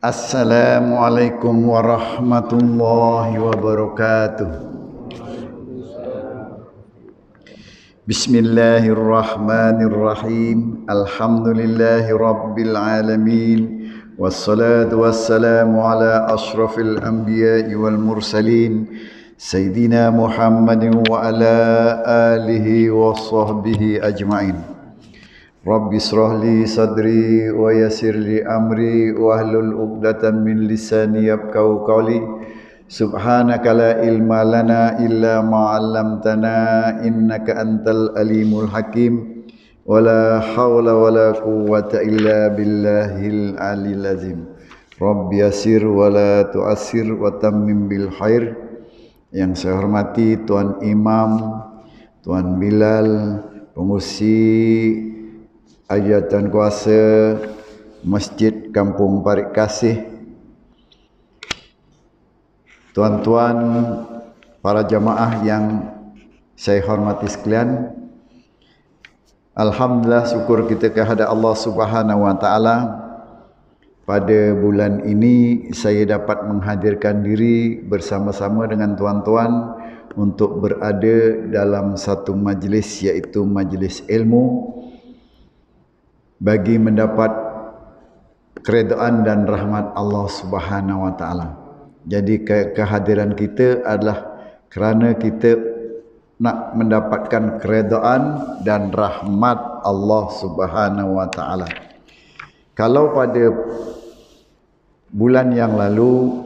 Assalamualaikum warahmatullahi wabarakatuh. Bismillahirrahmanirrahim. Alhamdulillahi rabbil alamin. Wassalatu wassalamu ala ashrafil anbiya'i wal mursalin Sayyidina Muhammadin wa ala alihi wa sahbihi ajma'in. Rabbi israh li sadri wa yassir li amri wa hlul 'uqdatam min lisani yafqahu qawli. Subhanaka la ilma lana illa ma 'allamtana innaka antal alimul hakim. Wala haula wala quwwata illa billahil aliyil azim. Rabbi yassir wa la tu'assir wa tammim bil khair. Yang saya hormati Tuan Imam, Tuan Bilal, pengurusi Ajatan Kuasa Masjid Kampung Parit Kasih, tuan-tuan para jamaah yang saya hormati sekalian, alhamdulillah, syukur kita kehadrat Allah Subhanahu wa taala. Pada bulan ini saya dapat menghadirkan diri bersama-sama dengan tuan-tuan untuk berada dalam satu majlis, iaitu majlis ilmu, bagi mendapat keredaan dan rahmat Allah Subhanahu wa taala. Jadi kehadiran kita adalah kerana kita nak mendapatkan keredaan dan rahmat Allah Subhanahu wa taala. Kalau pada bulan yang lalu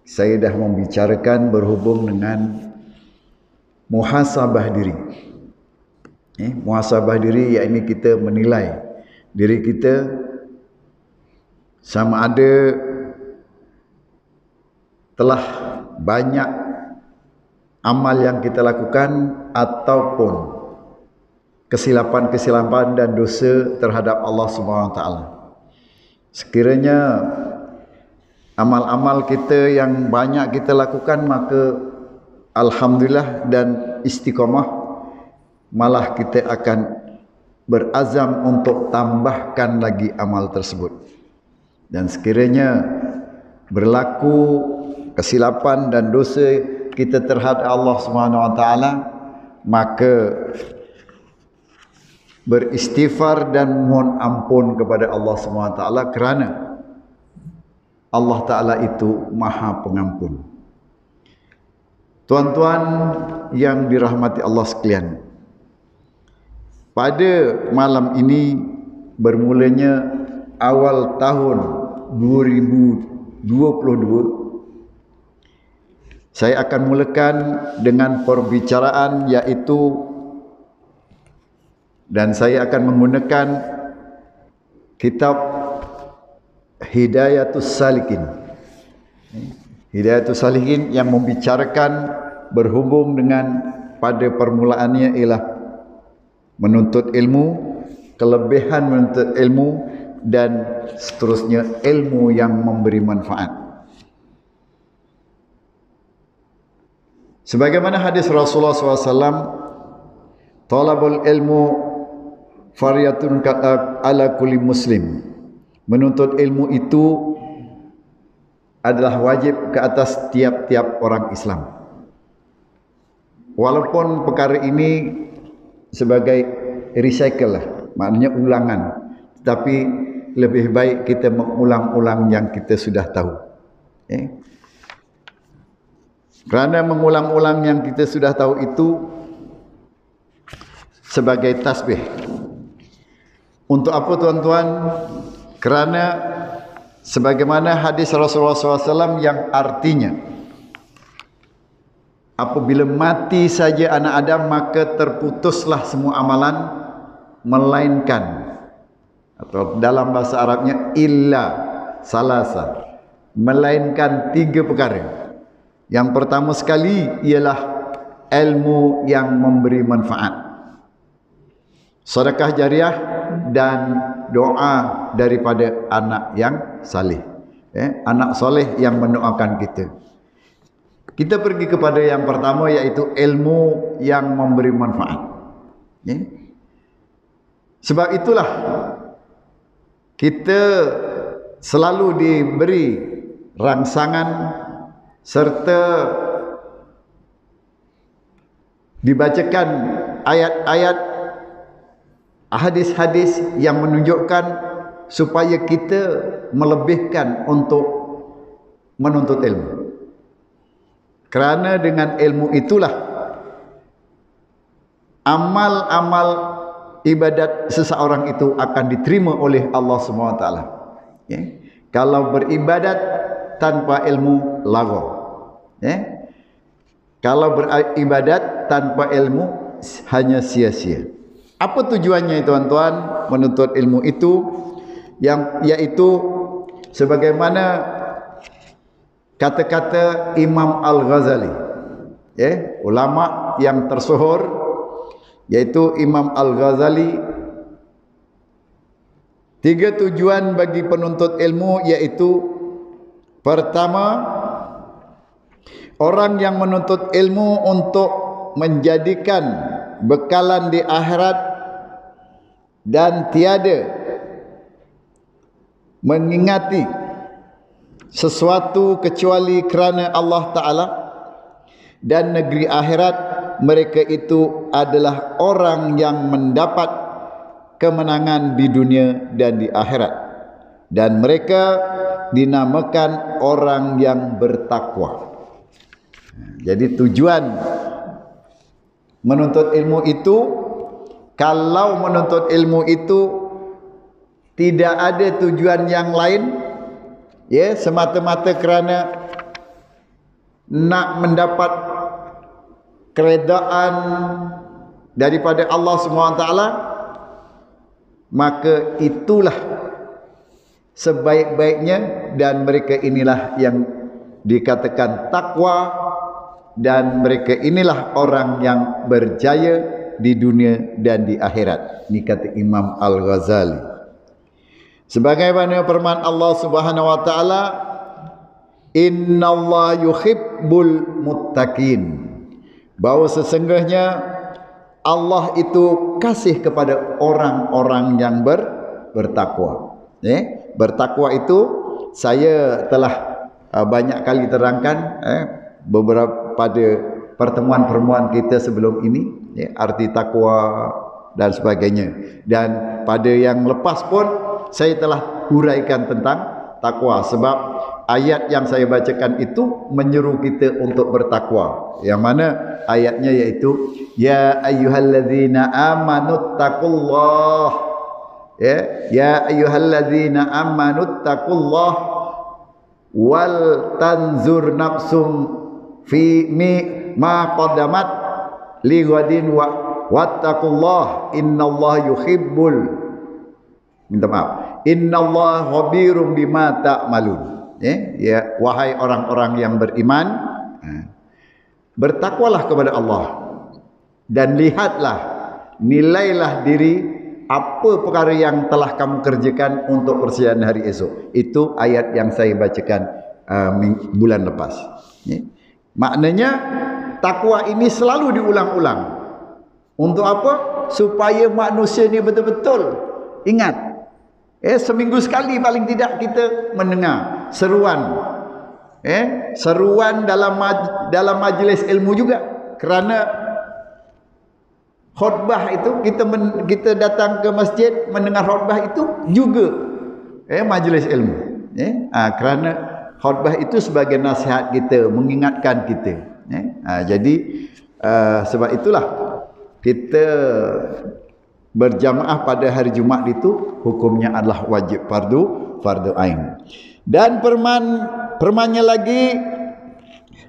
saya dah membicarakan berhubung dengan muhasabah diri. Muhasabah diri, iaitu kita menilai diri kita sama ada telah banyak amal yang kita lakukan ataupun kesilapan-kesilapan dan dosa terhadap Allah Subhanahu wa taala. Sekiranya amal-amal kita yang banyak kita lakukan, maka alhamdulillah dan istiqamah, malah kita akan berazam untuk tambahkan lagi amal tersebut. Dan sekiranya berlaku kesilapan dan dosa kita terhadap Allah Subhanahu wa taala, maka beristighfar dan mohon ampun kepada Allah Subhanahu wa taala, kerana Allah taala itu Maha Pengampun. Tuan-tuan yang dirahmati Allah sekalian, pada malam ini bermulanya awal tahun 2022, saya akan mulakan dengan perbicaraan, iaitu, dan saya akan menggunakan kitab Hidayatus Salikin. Hidayatus Salikin yang membicarakan berhubung dengan pada permulaannya ialah menuntut ilmu, kelebihan menuntut ilmu, dan seterusnya ilmu yang memberi manfaat. Sebagaimana hadis Rasulullah SAW, talabul ilmu faryatun ala kulli muslim. Menuntut ilmu itu adalah wajib ke atas tiap-tiap orang Islam. Walaupun perkara ini sebagai recycle lah, maknanya ulangan, tetapi lebih baik kita mengulang-ulang yang kita sudah tahu. Kerana mengulang-ulang yang kita sudah tahu itu sebagai tasbih. Untuk apa, tuan-tuan? Kerana sebagaimana hadis Rasulullah SAW yang artinya, apabila mati saja anak Adam, maka terputuslah semua amalan, melainkan, atau dalam bahasa Arabnya illa salasa, melainkan 3 perkara. Yang pertama sekali ialah ilmu yang memberi manfaat, sedekah jariah, dan doa daripada anak yang saleh. Anak soleh yang mendoakan kita. Kita pergi kepada yang pertama, iaitu ilmu yang memberi manfaat. Sebab itulah kita selalu diberi rangsangan serta dibacakan ayat-ayat, hadis-hadis yang menunjukkan supaya kita melebihkan untuk menuntut ilmu. Kerana dengan ilmu itulah amal-amal ibadat seseorang itu akan diterima oleh Allah SWT. Ya. Kalau beribadat tanpa ilmu, lagu. Ya. Kalau beribadat tanpa ilmu, hanya sia-sia. Apa tujuannya tuan-tuan menuntut ilmu itu? Yaitu sebagaimana kata-kata Imam Al-Ghazali, ya, ulama yang tersohor, yaitu Imam Al-Ghazali. 3 tujuan bagi penuntut ilmu, yaitu pertama, orang yang menuntut ilmu untuk menjadikan bekalan di akhirat dan tiada mengingati sesuatu kecuali kerana Allah Ta'ala dan negeri akhirat. Mereka itu adalah orang yang mendapat kemenangan di dunia dan di akhirat, dan mereka dinamakan orang yang bertakwa. Jadi tujuan menuntut ilmu itu, kalau menuntut ilmu itu tidak ada tujuan yang lain, ya, semata-mata kerana nak mendapat keredaan daripada Allah SWT, maka itulah sebaik-baiknya, dan mereka inilah yang dikatakan takwa, dan mereka inilah orang yang berjaya di dunia dan di akhirat. Ini kata Imam Al-Ghazali. Sebagaimana firman Allah Subhanahu wa taala, innallaha yuhibbul muttaqin, bahawa sesungguhnya Allah itu kasih kepada orang-orang yang bertakwa. Bertakwa itu saya telah banyak kali terangkan beberapa pada pertemuan-pertemuan kita sebelum ini, arti takwa dan sebagainya. Dan pada yang lepas pun saya telah huraikan tentang takwa, sebab ayat yang saya bacakan itu menyeru kita untuk bertakwa. Yang mana ayatnya yaitu ya ayyuhalladzina amanu taqullah, ya ayyuhalladzina amanu taqullah wal tanzur nafsum fi ma qaddamat li ghadin wattaqullah innallaha yuhibbul, minta maaf, innallaha khabirum bima ta'malun. Ya, wahai orang-orang yang beriman, bertakwalah kepada Allah dan lihatlah, nilailah diri apa perkara yang telah kamu kerjakan untuk persediaan hari esok. Itu ayat yang saya bacakan bulan lepas. Maknanya takwa ini selalu diulang-ulang. Untuk apa? Supaya manusia ni betul-betul ingat. Seminggu sekali paling tidak kita mendengar seruan, seruan dalam majlis ilmu juga. Kerana khutbah itu kita datang ke masjid mendengar khutbah itu juga majlis ilmu. Kerana khutbah itu sebagai nasihat kita, mengingatkan kita. Jadi sebab itulah kita berjamaah pada hari Jumaat itu hukumnya adalah wajib fardu ain. Dan permannya lagi,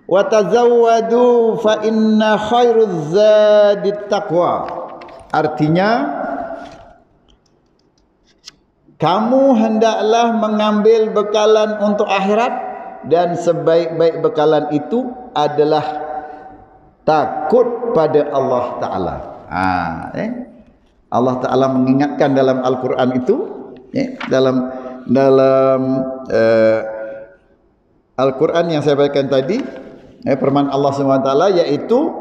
wa tazawwadu fa inna khairuz zadit taqwa. Artinya kamu hendaklah mengambil bekalan untuk akhirat, dan sebaik-baik bekalan itu adalah takut pada Allah Ta'ala. Allah Ta'ala mengingatkan dalam Al-Quran itu, dalam Al-Quran yang saya bacakan tadi, firman Allah SWT, yaitu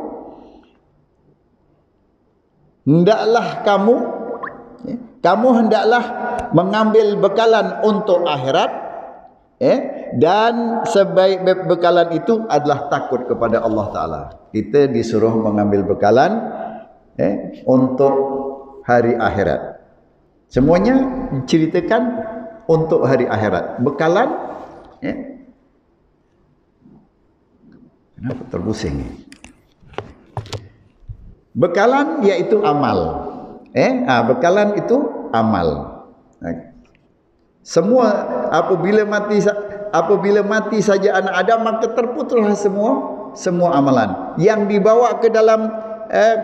hendaklah kamu hendaklah mengambil bekalan untuk akhirat, Dan sebaik bekalan itu adalah takut kepada Allah Ta'ala. Kita disuruh mengambil bekalan untuk hari akhirat. Semuanya diceritakan untuk hari akhirat. Bekalan, kenapa terbusing ni? Bekalan iaitu amal. Bekalan itu amal. Semua apabila mati saja anak Adam, maka terputuslah semua amalan yang dibawa ke dalam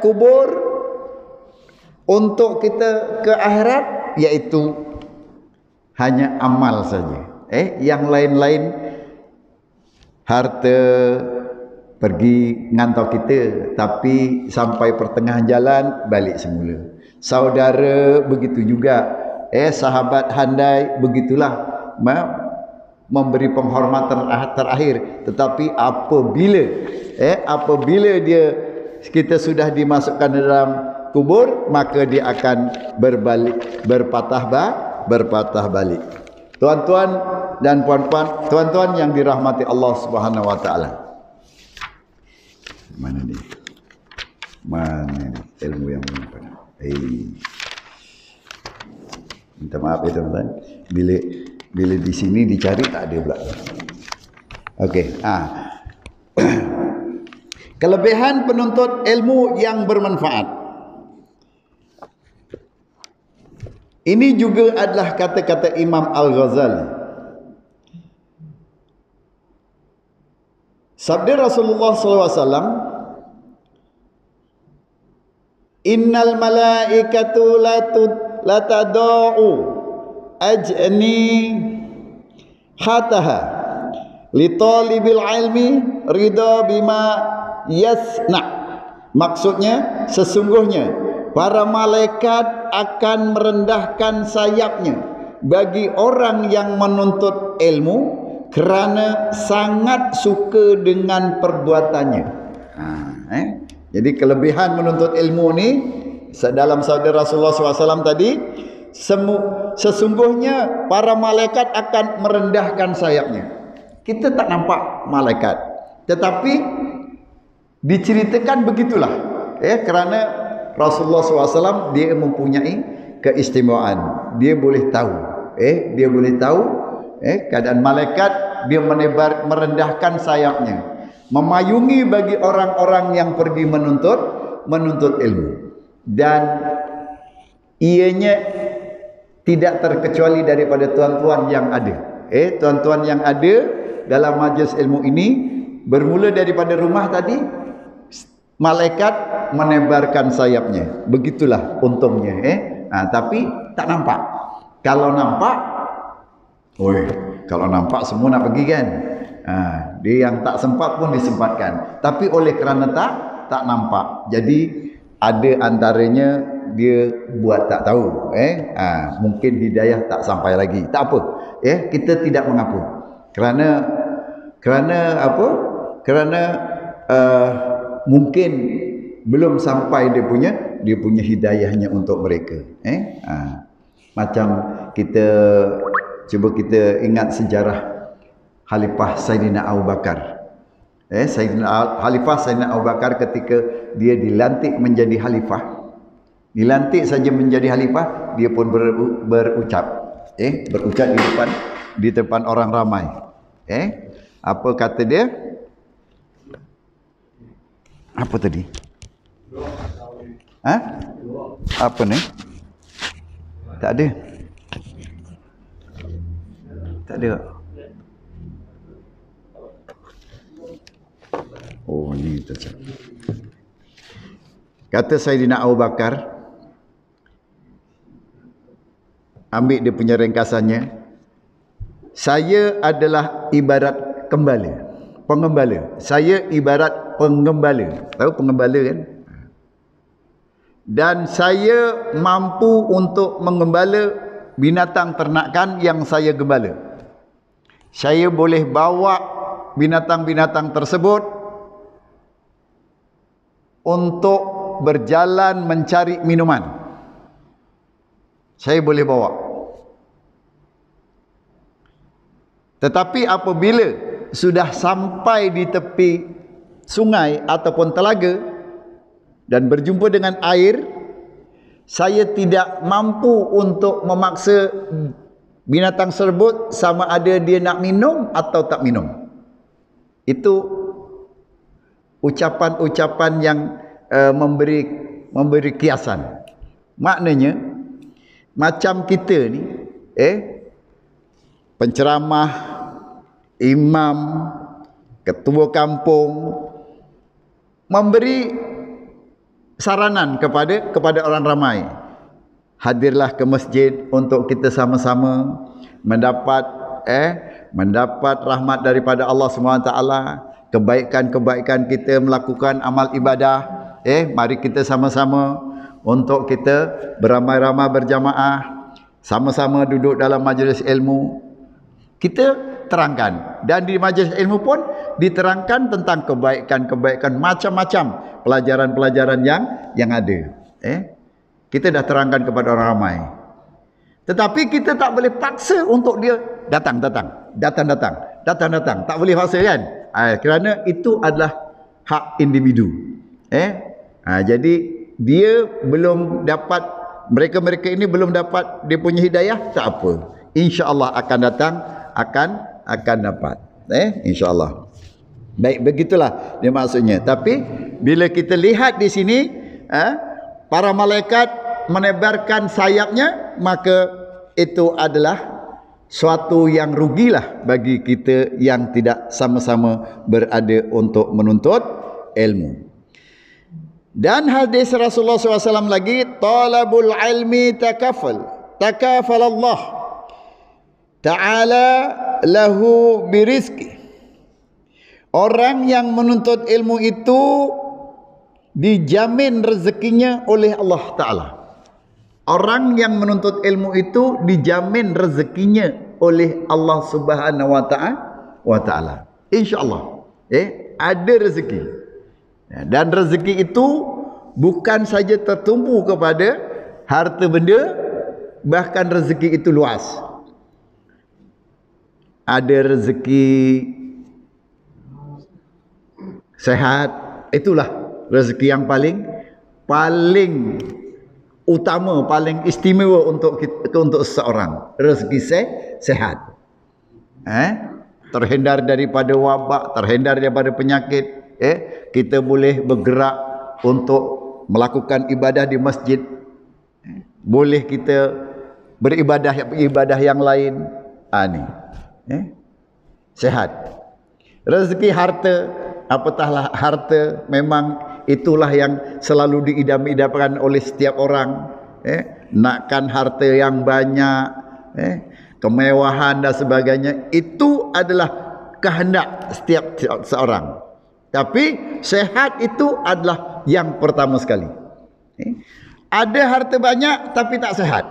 kubur untuk kita ke akhirat, iaitu hanya amal saja. Yang lain-lain, harta pergi ngantau kita, tapi sampai pertengahan jalan balik semula. Saudara begitu juga. Sahabat handai begitulah, memberi penghormatan terakhir. Tetapi apabila kita sudah dimasukkan dalam kubur, maka dia akan berpatah balik. Tuan-tuan dan puan-puan, tuan-tuan yang dirahmati Allah Subhanahu wa taala. Mana ni ilmu yang mana? Minta maaf ya teman-teman, bila di sini dicari tak ada pula. Okey. Kelebihan penuntut ilmu yang bermanfaat. Ini juga adalah kata-kata Imam Al-Ghazali. Sabda Rasulullah SAW, innal malaikatu la tada'u ajni khataha li talibil ilmi ridha bima yasna. Maksudnya, sesungguhnya para malaikat akan merendahkan sayapnya bagi orang yang menuntut ilmu kerana sangat suka dengan perbuatannya. Jadi kelebihan menuntut ilmu ni, dalam sabda Rasulullah SAW tadi, sesungguhnya para malaikat akan merendahkan sayapnya. Kita tak nampak malaikat, tetapi diceritakan begitulah. Kerana Rasulullah SAW dia mempunyai keistimewaan. Dia boleh tahu. Keadaan malaikat, dia merendahkan sayapnya, memayungi bagi orang-orang yang pergi menuntut ilmu. Dan ianya tidak terkecuali daripada tuan-tuan yang ada. Tuan-tuan yang ada dalam majlis ilmu ini, bermula daripada rumah tadi, malaikat menebarkan sayapnya. Begitulah untungnya. Tapi tak nampak. Kalau nampak semua nak pergi kan. Dia yang tak sempat pun disempatkan. Tapi oleh kerana tak nampak, jadi ada antaranya dia buat tak tahu. Mungkin hidayah tak sampai lagi. Tak apa. Kita tidak mengapa. Kerana apa? Kerana mungkin belum sampai dia punya hidayahnya untuk mereka. Macam kita kita ingat sejarah Khalifah Sayyidina Abu Bakar. Khalifah Sayyidina Abu Bakar ketika dia dilantik menjadi khalifah. Dilantik saja menjadi khalifah, dia pun berucap di depan orang ramai. Apa kata dia? Apa tadi? Apa ni? Tak ada. Tak ada. Oh, ni saja. Kata Sayyidina Abu Bakar, ambil dia punya ringkasannya, saya adalah ibarat pengembala. Saya ibarat pengembala. Tahu pengembala kan? Dan saya mampu untuk mengembala binatang ternakan yang saya gembala. Saya boleh bawa binatang-binatang tersebut untuk berjalan mencari minuman. Saya boleh bawa. Tetapi apabila sudah sampai di tepi sungai ataupun telaga dan berjumpa dengan air, saya tidak mampu untuk memaksa binatang tersebut sama ada dia nak minum atau tak minum. Itu ucapan-ucapan yang memberi kiasan. Maknanya macam kita ni penceramah, imam, ketua kampung memberi saranan kepada orang ramai. Hadirlah ke masjid untuk kita sama-sama mendapat rahmat daripada Allah SWT, kebaikan-kebaikan kita melakukan amal ibadah. Mari kita sama-sama untuk kita beramai-ramai berjamaah, sama-sama duduk dalam majlis ilmu. Kita terangkan, dan di majlis ilmu pun diterangkan tentang kebaikan-kebaikan macam-macam pelajaran-pelajaran yang ada. Kita dah terangkan kepada orang ramai. Tetapi kita tak boleh paksa untuk dia datang. Tak boleh paksa kan? Kerana itu adalah hak individu. Jadi dia belum dapat, mereka ini belum dapat dia punya hidayah, tak apa. InsyaAllah akan datang, akan dapat. InsyaAllah. Baik, begitulah dia maksudnya. Tapi bila kita lihat di sini, para malaikat menebarkan sayapnya, maka itu adalah suatu yang rugilah bagi kita yang tidak sama-sama berada untuk menuntut ilmu. Dan hadis Rasulullah SAW lagi, talabul ilmi takafal Allah Ta'ala lahu birizki. Orang yang menuntut ilmu itu dijamin rezekinya oleh Allah Ta'ala. Orang yang menuntut ilmu itu dijamin rezekinya oleh Allah Subhanahu wa Ta'ala. InsyaAllah. Ada rezeki. Dan rezeki itu bukan saja tertumpu kepada harta benda, bahkan rezeki itu luas. Ada rezeki sehat, itulah rezeki yang paling utama, paling istimewa untuk seseorang. Rezeki sehat. Terhindar daripada wabak, terhindar daripada penyakit. Kita boleh bergerak untuk melakukan ibadah di masjid. Boleh kita beribadah yang lain. Sehat. Rezeki harta, apatahlah harta, memang itulah yang selalu diidam-idamkan oleh setiap orang. Nakkan harta yang banyak, kemewahan dan sebagainya, itu adalah kehendak setiap seorang. Tapi sehat itu adalah yang pertama sekali. Ada harta banyak tapi tak sehat.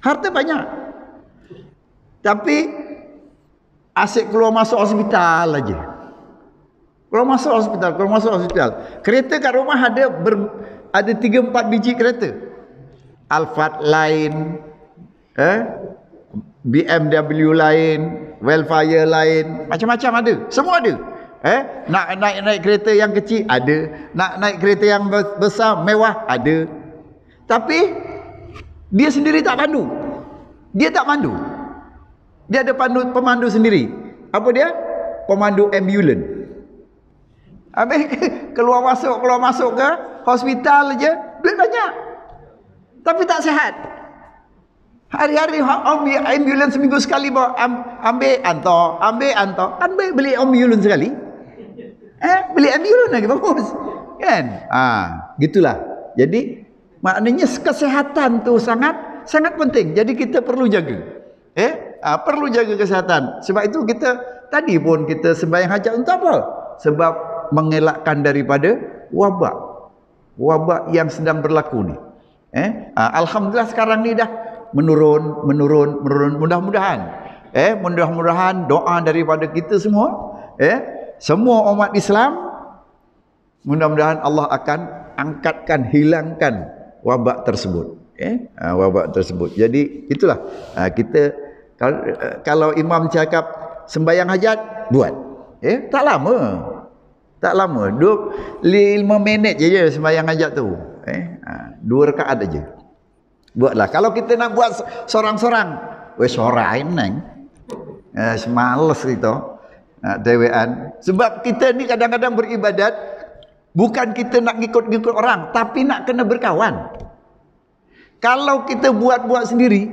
Harta banyak tapi asyik keluar masuk hospital aja. Keluar masuk hospital. Kereta kat rumah ada 3-4 biji kereta. Alphard lain, BMW lain, Wildfire lain, macam-macam ada. Semua ada. Nak naik kereta yang kecil ada, nak naik kereta yang besar mewah ada. Tapi dia sendiri tak pandu. Dia ada pemandu sendiri. Apa dia? Pemandu ambulans. Habis keluar masuk ke hospital aja duit banyak. Tapi tak sihat. Hari-hari ambil ambulans seminggu sekali bawa ambil hantar. Kan beli ambulans sekali. Beli ambulans lagi bagus. Kan? Gitulah. Jadi maknanya kesehatan tu sangat penting. Jadi kita perlu jaga. Perlu jaga kesehatan. Sebab itu kita tadi pun kita sembahyang hajat untuk apa? Sebab mengelakkan daripada wabak yang sedang berlaku ni. Alhamdulillah sekarang ni dah menurun. Mudah-mudahan doa daripada kita semua, semua umat Islam, mudah-mudahan Allah akan hilangkan wabak tersebut. Wabak tersebut. Jadi itulah kita Kalau imam cakap sembahyang hajat, buat. Tak lama. Tak lama. 5 minit je sembahyang hajat tu. 2 rakaat aja. Buatlah. Kalau kita nak buat sorang-sorang, sorain nang. Semales kita. Dewean. Sebab kita ni kadang-kadang beribadat bukan kita nak ngikut-ngikut orang, tapi nak kena berkawan. Kalau kita buat-buat sendiri,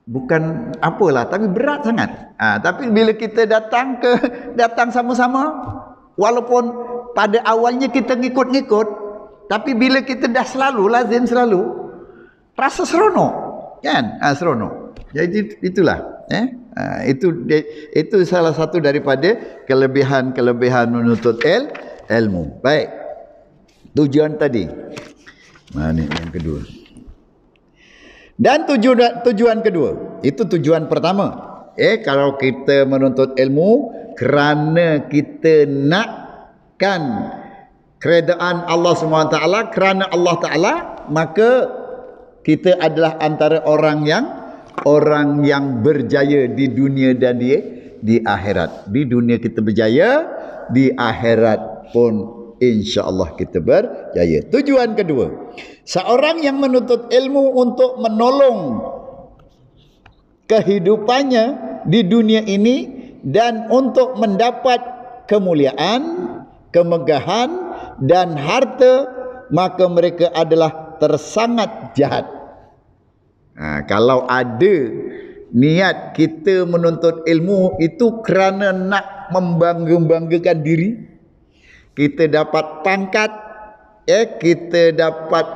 bukan apalah, tapi berat sangat. Tapi bila kita datang sama-sama, walaupun pada awalnya kita ngikut-ngikut, tapi bila kita dah selalu, lazim selalu, rasa seronok, kan? Seronok. Jadi itulah. Itu salah satu daripada kelebihan menuntut ilmu. Baik. Tujuan tadi. Mana yang kedua? Dan tujuan kedua, itu tujuan pertama. Kalau kita menuntut ilmu kerana kita nakkan keredaan Allah SWT, kerana Allah Ta'ala, maka kita adalah antara orang yang berjaya di dunia dan di akhirat. Di dunia kita berjaya, di akhirat pun insya-Allah kita berjaya. Tujuan kedua, seorang yang menuntut ilmu untuk menolong kehidupannya di dunia ini dan untuk mendapat kemuliaan, kemegahan dan harta, maka mereka adalah tersangat jahat. Kalau ada niat kita menuntut ilmu itu kerana nak membangga-banggakan diri, kita dapat pangkat, kita dapat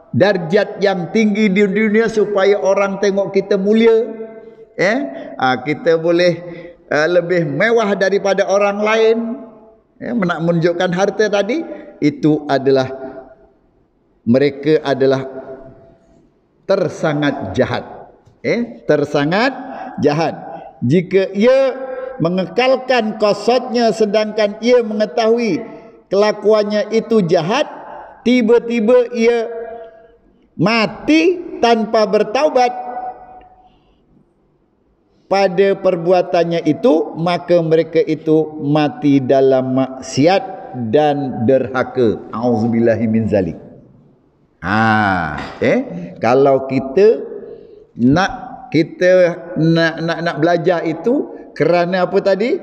darjat yang tinggi di dunia supaya orang tengok kita mulia, kita boleh lebih mewah daripada orang lain, nak menunjukkan harta tadi, itu adalah mereka adalah tersangat jahat. Tersangat jahat. Jika ia mengekalkan qasatnya sedangkan ia mengetahui kelakuannya itu jahat, tiba-tiba ia mati tanpa bertaubat pada perbuatannya itu, maka mereka itu mati dalam maksiat dan derhaka. Auzubillahi min zalik. Kalau kita nak belajar itu kerana apa tadi?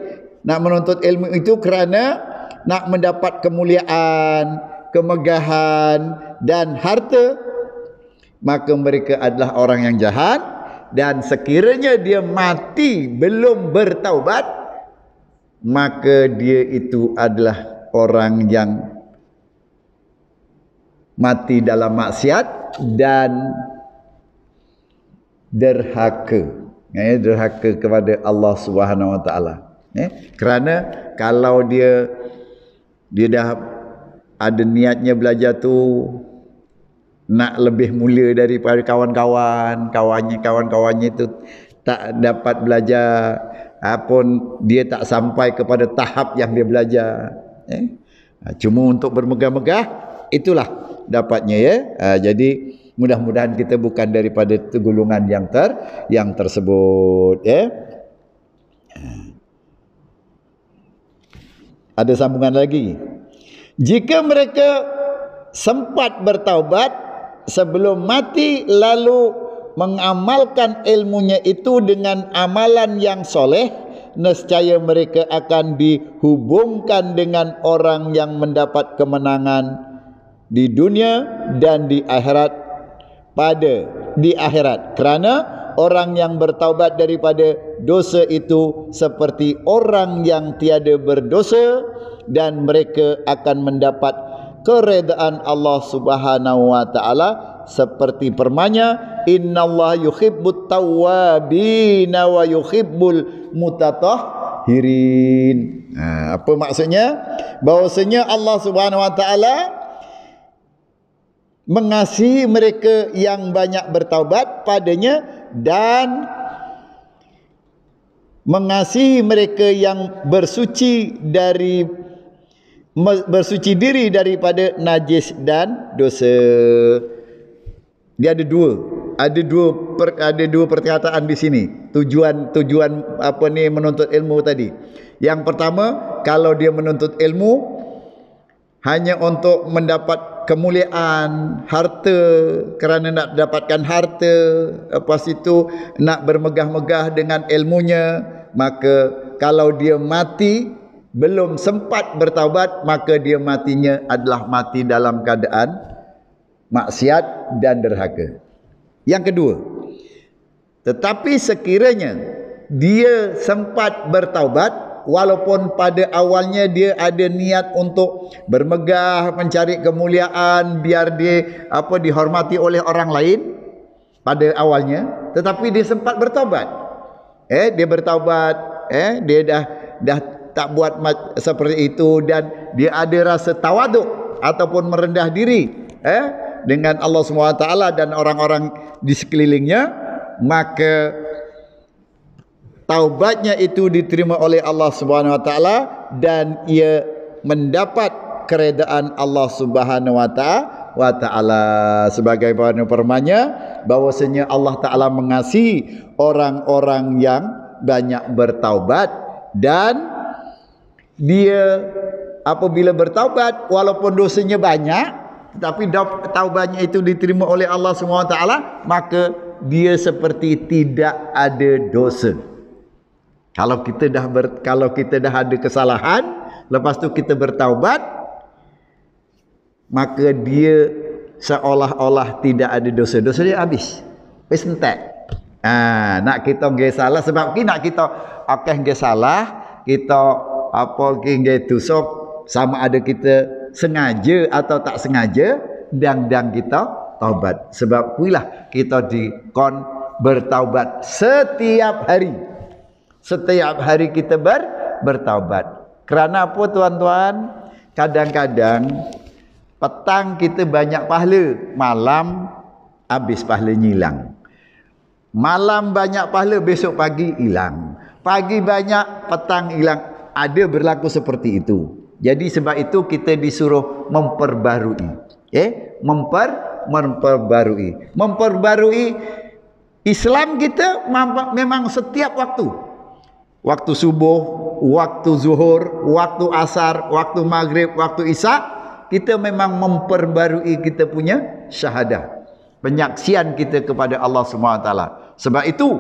Nak menuntut ilmu itu kerana nak mendapat kemuliaan, kemegahan dan harta, maka mereka adalah orang yang jahat. Dan sekiranya dia mati belum bertaubat, maka dia itu adalah orang yang mati dalam maksiat dan derhaka. Derhaka kepada Allah Subhanahu Wa Taala. Kerana kalau dia dah ada niatnya belajar tu nak lebih mulia daripada kawan-kawannya itu tak dapat belajar, pun dia tak sampai kepada tahap yang dia belajar. Cuma untuk bermegah-megah, itulah dapatnya. Jadi mudah-mudahan kita bukan daripada golongan yang tersebut. Ada sambungan lagi. Jika mereka sempat bertaubat sebelum mati lalu mengamalkan ilmunya itu dengan amalan yang soleh, nescaya mereka akan dihubungkan dengan orang yang mendapat kemenangan di dunia dan di akhirat. Kerana orang yang bertaubat daripada dosa itu seperti orang yang tiada berdosa, dan mereka akan mendapat keredaan Allah Subhanahu Wa Taala seperti firman-Nya, innallaha yuhibbut tawwabina wa yuhibbul mutatahhirin. Apa maksudnya? Bahawasanya Allah Subhanahu Wa Taala mengasihi mereka yang banyak bertaubat padanya dan mengasihi mereka yang bersuci diri daripada najis dan dosa. Dia ada dua. ada dua perkataan di sini. Tujuan menuntut ilmu tadi. Yang pertama, kalau dia menuntut ilmu hanya untuk mendapat kemuliaan, harta, kerana nak dapatkan harta, lepas itu nak bermegah-megah dengan ilmunya, maka kalau dia mati belum sempat bertaubat, maka dia matinya adalah mati dalam keadaan maksiat dan derhaka. Yang kedua, tetapi sekiranya dia sempat bertaubat, walaupun pada awalnya dia ada niat untuk bermegah, mencari kemuliaan, biar dia dihormati oleh orang lain pada awalnya, tetapi dia sempat bertaubat. Dia bertaubat, dia dah tak buat seperti itu, dan dia ada rasa tawaduk ataupun merendah diri dengan Allah SWT dan orang-orang di sekelilingnya, maka taubatnya itu diterima oleh Allah Subhanahu Wa Taala dan ia mendapat keredaan Allah Subhanahu Wa Taala. Sebagaimana firman-Nya bahwasanya Allah Taala mengasihi orang-orang yang banyak bertaubat, dan dia apabila bertaubat walaupun dosanya banyak, tetapi taubatnya itu diterima oleh Allah Subhanahu Wa Taala, maka dia seperti tidak ada dosa. Kalau kita dah ada kesalahan, lepas tu kita bertaubat, maka dia seolah-olah tidak ada dosa. Dosa dia habis. Wis entek. Nak kita nggih salah, sebab nak kita akeh nggih salah, kita nggih dosa, sama ada kita sengaja atau tak sengaja, dan kita taubat. Sebab kuilah kita dikon bertaubat setiap hari. Setiap hari kita bertaubat. Kerana apa tuan-tuan? Kadang-kadang petang kita banyak pahala, malam habis pahala hilang. Malam banyak pahala, besok pagi hilang. Pagi banyak, petang hilang. Ada berlaku seperti itu. Jadi sebab itu kita disuruh memperbarui. Memperbarui Islam kita memang setiap waktu. Waktu subuh, waktu zuhur, waktu asar, waktu maghrib, waktu isya, kita memang memperbarui kita punya syahadah, penyaksian kita kepada Allah SWT. Sebab itu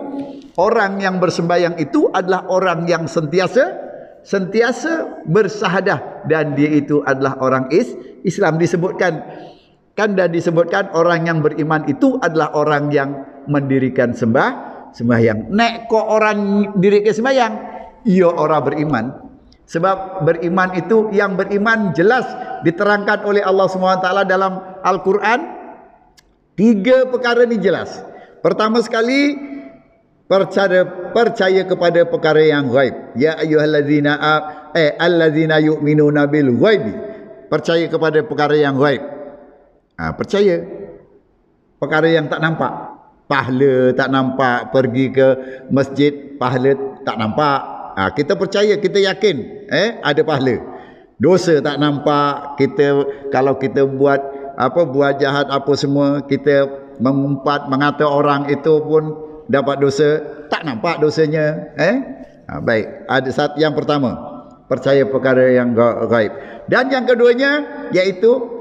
orang yang bersembahyang itu adalah orang yang sentiasa bersyahadah, dan dia itu adalah orang Islam. Disebutkan orang yang beriman itu adalah orang yang mendirikan sembahyang. Nek kok orang dirikan sembahyang, ia orang beriman. Sebab beriman itu, yang beriman jelas diterangkan oleh Allah SWT dalam Al-Quran. 3 perkara ni jelas. Pertama sekali, percaya kepada perkara yang ghaib. Ya ayyuhallazina allazina yu'minuna bil ghaibi. Percaya kepada perkara yang ghaib. Percaya perkara yang tak nampak. Pahala tak nampak, pergi ke masjid pahala tak nampak. Kita percaya, kita yakin ada pahala. Dosa tak nampak, kalau kita buat jahat apa semua, kita mengumpat, mengata orang itu pun dapat dosa, tak nampak dosanya. Baik, ada yang pertama, percaya perkara yang ghaib. Dan yang keduanya yaitu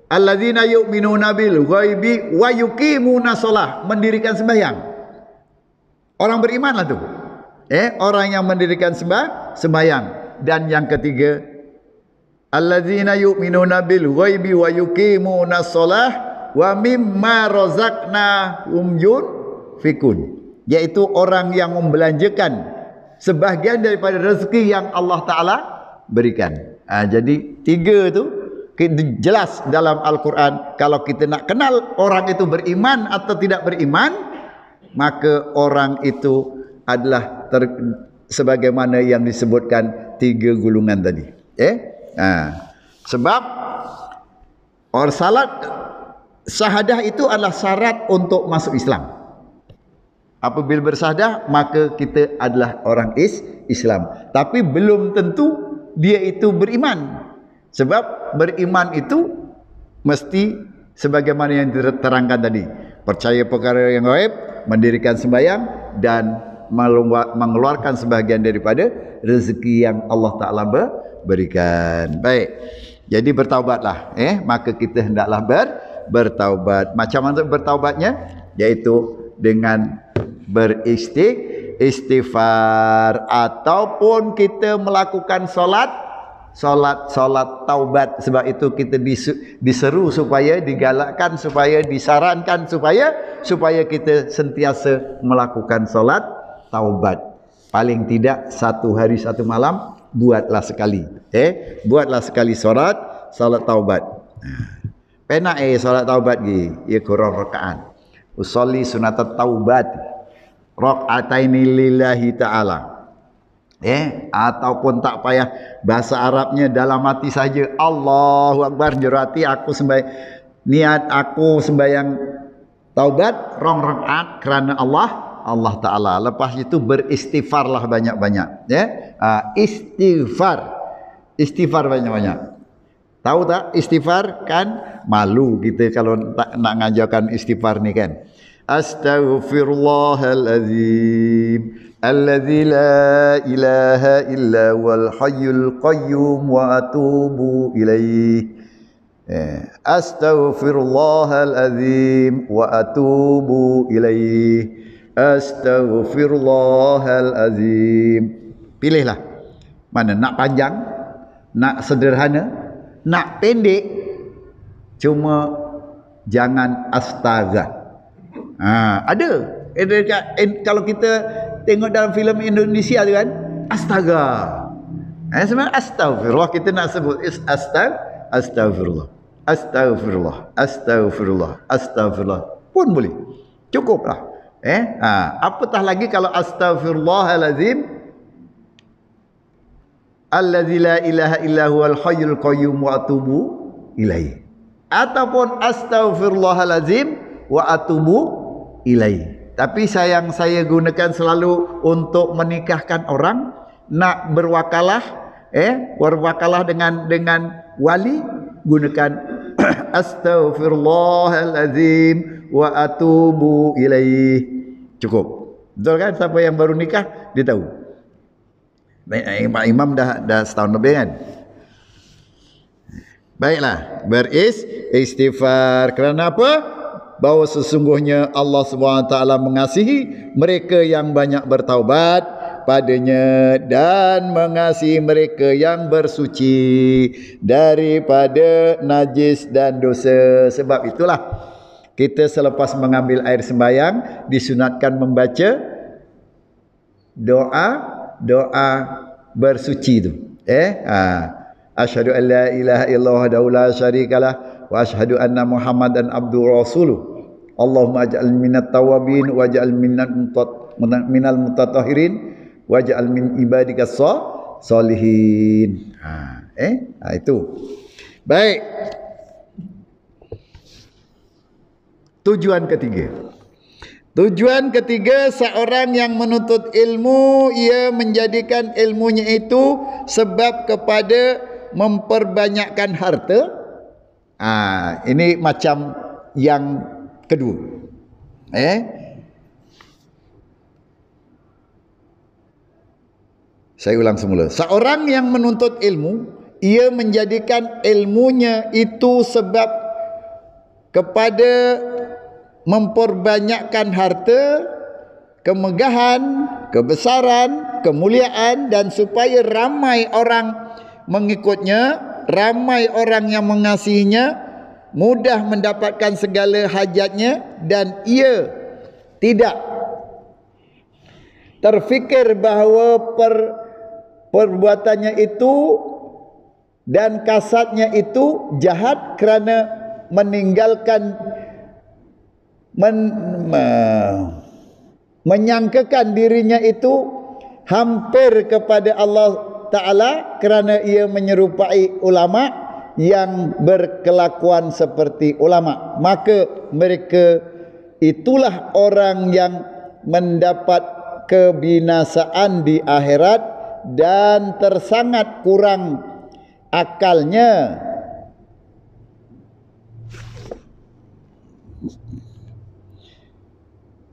alladzina yu'minuna bil ghaibi wa yuqimuna shalah, mendirikan sembahyang. Orang berimanlah tu. Orang yang mendirikan sembahyang. Dan yang ketiga, alladzina yu'minuna bil ghaibi wa yuqimuna shalah wa mimma razaqnahum yunfikun, yaitu orang yang membelanjakan sebahagian daripada rezeki yang Allah Ta'ala berikan. Jadi 3 tu jelas dalam Al-Quran. Kalau kita nak kenal orang itu beriman atau tidak beriman, maka orang itu adalah sebagaimana yang disebutkan 3 golongan tadi. Sebab salat syahadah itu adalah syarat untuk masuk Islam. Apabila bersyahadah, maka kita adalah orang Islam. Tapi belum tentu dia itu beriman. Sebab beriman itu mesti sebagaimana yang diterangkan tadi. percaya perkara yang gaib, mendirikan sembahyang dan mengeluarkan sebahagian daripada rezeki yang Allah Ta'ala berikan. Baik, jadi bertaubatlah, maka kita hendaklah bertaubat. Macam mana bertaubatnya? Yaitu dengan beristighfar ataupun kita melakukan solat taubat. Sebab itu kita diseru supaya digalakkan, supaya disarankan supaya kita sentiasa melakukan solat taubat. Paling tidak 1 hari 1 malam buatlah sekali. Buatlah sekali solat taubat. Penak solat taubat gi, ia kurang rakaat. Usolli sunat taubat raka'ataini lillahi ta'ala. Ataupun tak payah bahasa Arabnya, dalam hati saja Allahu Akbar, jurati aku niat aku sembahyang taubat rong rakaat kerana Allah Ta'ala. Lepas itu beristighfarlah banyak-banyak, istighfar banyak-banyak. Tahu tak istighfar? Kan malu kita kalau tak nak ngajarkan istighfar ni kan. Astaghfirullahalazim alladzi la ilaha illa wal hayyul qayyum wa atubu ilaih. Astaghfirullahalazim wa atubu ilaih. Astaghfirullahalazim. Pilihlah mana, nak panjang, nak sederhana, nak pendek, cuma jangan astaga. Ada kalau kita tengok dalam filem Indonesia tu kan, astaga. Sebenarnya astagfirullah kita nak sebut astagfirullah. Astagfirullah pun boleh. Cukuplah. Apatah lagi kalau astagfirullahalazim allazi la ilaha illa huwal hayyul qayyum wa atubu ilaih, ataupun astaghfirullahalazim wa atubu ilaih. Tapi saya gunakan selalu untuk menikahkan orang, nak berwakalah dengan wali, gunakan astaghfirullahalazim wa atubu ilaih. Cukup. Betul kan? Siapa yang baru nikah dia tahu. Pak Imam dah setahun lebih kan. Baiklah, beristighfar. Kerana apa? Bahawa sesungguhnya Allah SWT mengasihi mereka yang banyak bertaubat padanya dan mengasihi mereka yang bersuci daripada najis dan dosa. Sebab itulah kita selepas mengambil air sembahyang disunatkan membaca doa bersuci tu. Asyhadu an la ilaha illallah wahdahu la syarikalah wa asyhadu anna Muhammadan abduhu rasuluh. Allahumma ij'al minat tawabin waj'al minal mutatahhirin waj'al min ibadikas sholihin. Itu. Baik. Tujuan ketiga, seorang yang menuntut ilmu, ia menjadikan ilmunya itu sebab kepada memperbanyakkan harta. Ini macam yang kedua. Saya ulang semula. Seorang yang menuntut ilmu, ia menjadikan ilmunya itu sebab kepada memperbanyakkan harta, kemegahan, kebesaran, kemuliaan, dan supaya ramai orang mengikutnya, ramai orang yang mengasihinya, mudah mendapatkan segala hajatnya, dan ia tidak terfikir bahawa perbuatannya itu dan kasatnya itu jahat kerana meninggalkan menyangkakan dirinya itu hampir kepada Allah Ta'ala kerana ia menyerupai ulama yang berkelakuan seperti ulama. Maka mereka itulah orang yang mendapat kebinasaan di akhirat dan tersangat kurang akalnya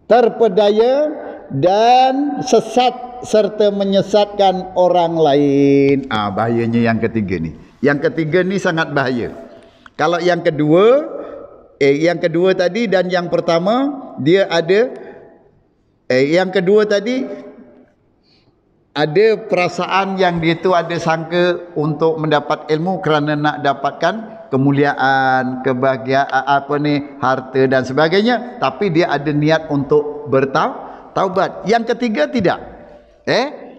terpedaya dan sesat serta menyesatkan orang lain. Bahayanya yang ketiga ni. Yang ketiga ni sangat bahaya. Kalau yang kedua tadi dan yang pertama dia ada yang kedua tadi ada perasaan yang dia tu ada sangka untuk mendapat ilmu kerana nak dapatkan kemuliaan, kebahagiaan, harta dan sebagainya, tapi dia ada niat untuk bertaubat. Yang ketiga tidak.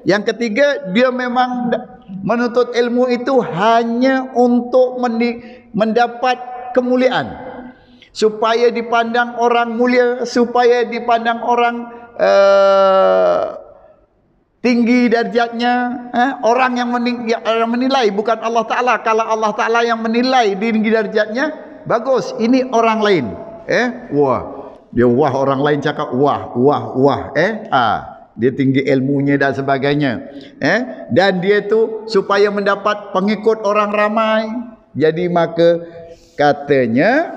Yang ketiga dia memang menuntut ilmu itu hanya untuk mendapat kemuliaan, supaya dipandang orang mulia, supaya dipandang orang tinggi darjatnya. Orang yang menilai, bukan Allah Ta'ala. Kalau Allah Ta'ala yang menilai tinggi darjatnya, bagus. Ini orang lain. Dia orang lain cakap dia tinggi ilmunya dan sebagainya. Dan dia tu supaya mendapat pengikut orang ramai. Jadi maka katanya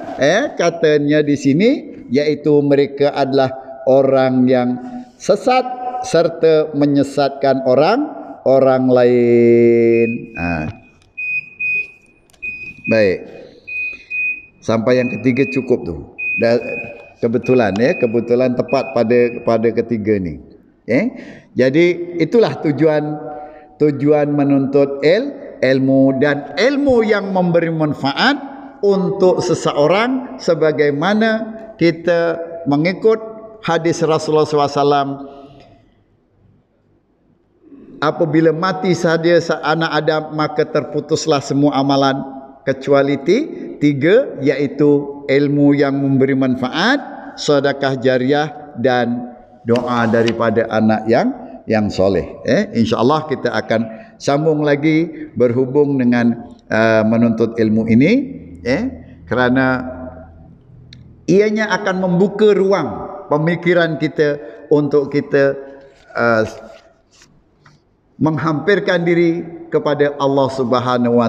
di sini, iaitu mereka adalah orang yang sesat serta menyesatkan orang lain. Baik. Sampai yang ketiga cukup tu. Kebetulan tepat pada ketiga ni. Jadi itulah tujuan menuntut ilmu, dan ilmu yang memberi manfaat untuk seseorang, sebagaimana kita mengikut hadis Rasulullah SAW, apabila mati sahaja anak Adam, maka terputuslah semua amalan kecuali tiga, iaitu ilmu yang memberi manfaat, sedekah jariah, dan doa daripada anak yang soleh. InsyaAllah kita akan sambung lagi berhubung dengan menuntut ilmu ini, kerana ianya akan membuka ruang pemikiran kita untuk kita menghampirkan diri kepada Allah Subhanahu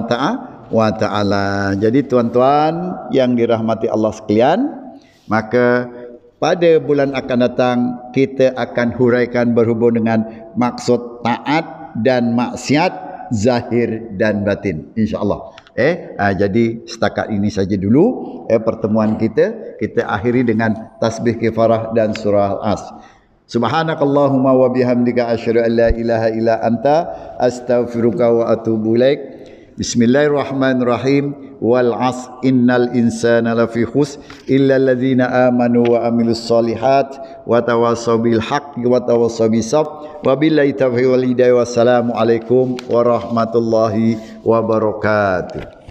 wa Ta'ala. Jadi tuan-tuan yang dirahmati Allah sekalian, maka pada bulan akan datang kita akan huraikan berhubung dengan maksud taat dan maksiat zahir dan batin, insya-Allah. Jadi setakat ini saja dulu pertemuan kita akhiri dengan tasbih kifarah dan surah Al-As. Subhanakallahumma wa bihamdika asyhadu an la ilaha illa anta astaghfiruka wa atubu ilaik. Bismillahirrahmanirrahim. Wal 'asr innal insana lafi khusr illa alladzina amanu wa amilus solihat wa tawassaw bil haqqi wa tawassaw bis sabr. Wabillahi taufiq wal hidayah. Wassalamu alaikum warahmatullahi wabarakatuh.